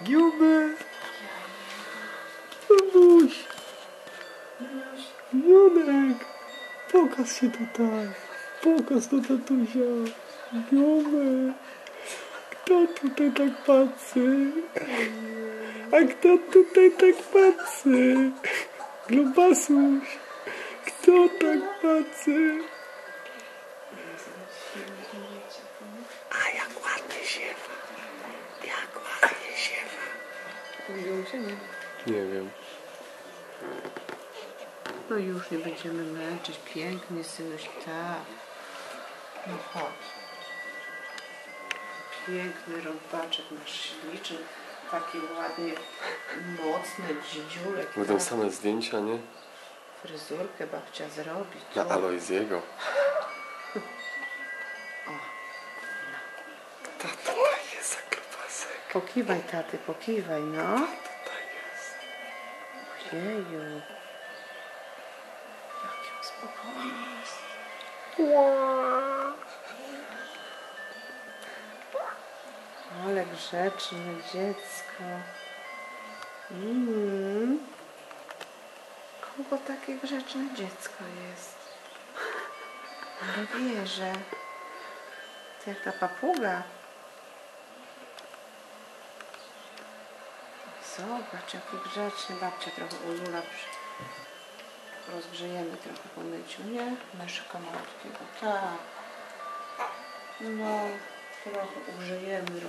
Giuby! Babuś! Jonek! Pokaż się tutaj! Pokaż do tatusia! Giuby! Kto tutaj tak patrzy? A kto tutaj tak patrzy? Grubasuś! Kto tak patrzy? A jak ładnie ziewa! Jak ładnie ziewa! Mówią się, nie? Nie wiem. No już nie będziemy męczyć. Pięknie, synuś, tak. No chodź. Piękny robaczek masz śliczny. Taki ładnie mocny, dzidziulek. Będą tak. same zdjęcia, nie? Fryzurkę babcia zrobi. Na Alojziego. O. Tata jest za grubasek. Pokiwaj, taty, pokiwaj, no. Tutaj jest. Ojeju. Jaki on spokojny jest. Ale grzeczne dziecko. Kogo takie grzeczne dziecko jest? Ale wierzę. To jak ta papuga. Zobacz, jaki grzeczny. Babcia trochę ulula. Rozgrzejemy trochę po myciu, nie? Myszka malutkiego. Tak. No, trochę ugrzejemy.